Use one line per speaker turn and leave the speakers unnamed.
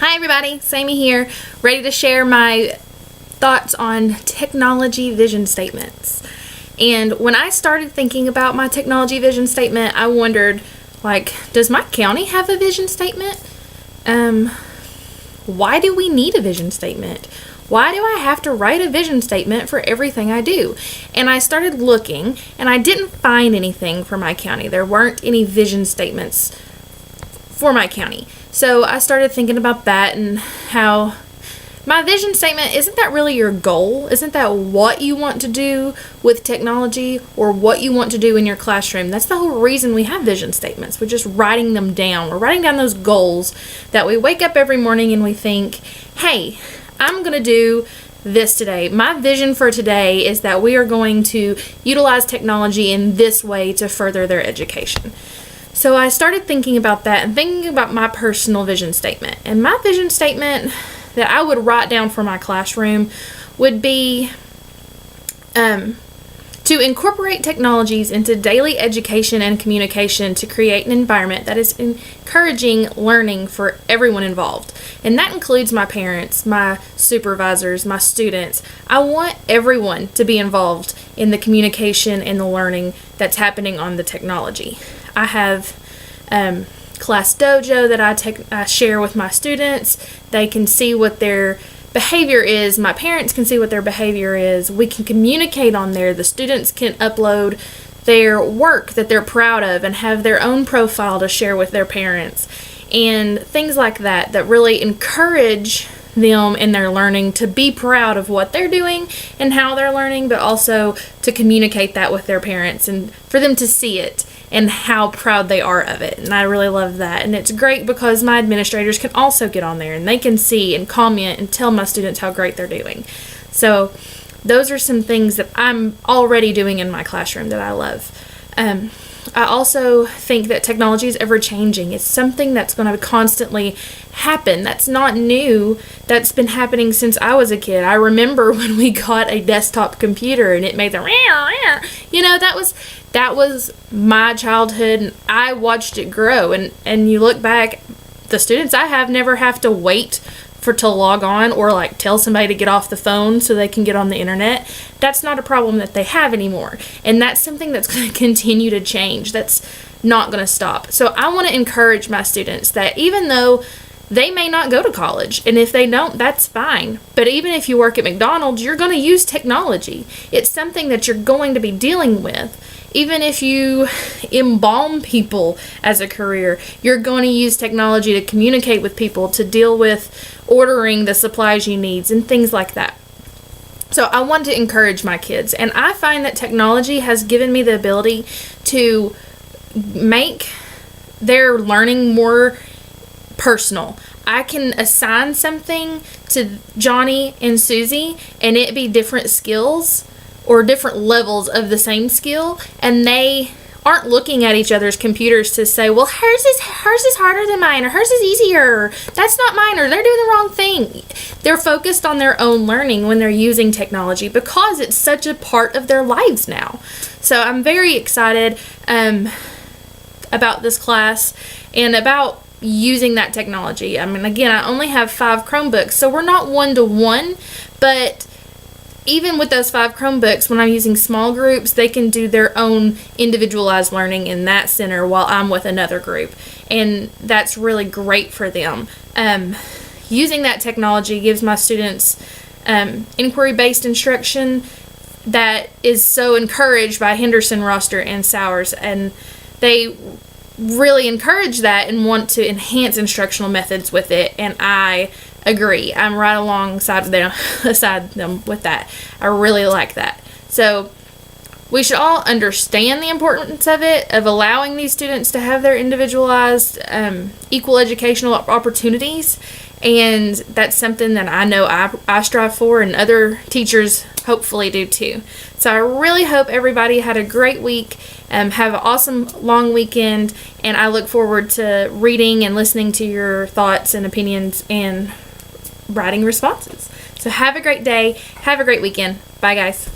Hi everybody, Sammy here, ready to share my thoughts on technology vision statements. And when I started thinking about my technology vision statement, I wondered, does my county have a vision statement? Why do we need a vision statement? Why do I have to write a vision statement for everything I do? And I started looking, and I didn't find anything for my county. There weren't any vision statements for my county. So I started thinking about that and how my vision statement, isn't that really your goal? Isn't that what you want to do with technology or what you want to do in your classroom? That's the whole reason we have vision statements. We're just writing them down. We're writing down those goals that we wake up every morning and we think, hey, I'm going to do this today. My vision for today is that we are going to utilize technology in this way to further their education. So I started thinking about that and thinking about my personal vision statement. And my vision statement that I would write down for my classroom would be to incorporate technologies into daily education and communication to create an environment that is encouraging learning for everyone involved. And that includes my parents, my supervisors, my students. I want everyone to be involved in the communication and the learning that's happening on the technology. I have Class Dojo that I share with my students. They can see what their behavior is. My parents can see what their behavior is. We can communicate on there. The students can upload their work that they're proud of and have their own profile to share with their parents. And things like that really encourage them in their learning to be proud of what they're doing and how they're learning, but also to communicate that with their parents and for them to see it and how proud they are of it. And I really love that. And it's great because my administrators can also get on there and they can see and comment and tell my students how great they're doing. So those are some things that I'm already doing in my classroom that I love. I also think that technology is ever changing. It's something that's going to constantly happen. That's not new. That's been happening since I was a kid. I remember when we got a desktop computer and it made the that was my childhood, and I watched it grow. And you look back, the students I have never have to wait to log on or tell somebody to get off the phone so they can get on the internet. That's not a problem that they have anymore. And that's something that's going to continue to change. That's not going to stop. So I want to encourage my students that even though they may not go to college, and if they don't, that's fine. But even if you work at McDonald's, you're going to use technology. It's something that you're going to be dealing with. Even if you embalm people as a career, you're going to use technology to communicate with people, to deal with ordering the supplies you need and things like that. So I want to encourage my kids, and I find that technology has given me the ability to make their learning more personal. I can assign something to Johnny and Susie and it be different skills or different levels of the same skill, and they aren't looking at each other's computers to say, well, hers is harder than mine, or hers is easier, that's not mine, or they're doing the wrong thing. They're focused on their own learning when they're using technology because it's such a part of their lives now. So I'm very excited about this class and about using that technology. I mean, again, I only have 5 Chromebooks, so we're not one-to-one, but even with those 5 Chromebooks, when I'm using small groups, they can do their own individualized learning in that center while I'm with another group. And that's really great for them. Using that technology gives my students inquiry-based instruction that is so encouraged by Henderson, Roster, and Sowers. And they really encourage that and want to enhance instructional methods with it. And I agree. I'm right alongside them with that. I really like that. So we should all understand the importance of it, of allowing these students to have their individualized, equal educational opportunities. And that's something that I know I strive for, and other teachers hopefully do too. So I really hope everybody had a great week. Have an awesome long weekend, and I look forward to reading and listening to your thoughts and opinions and writing responses. So have a great day. Have a great weekend. Bye, guys.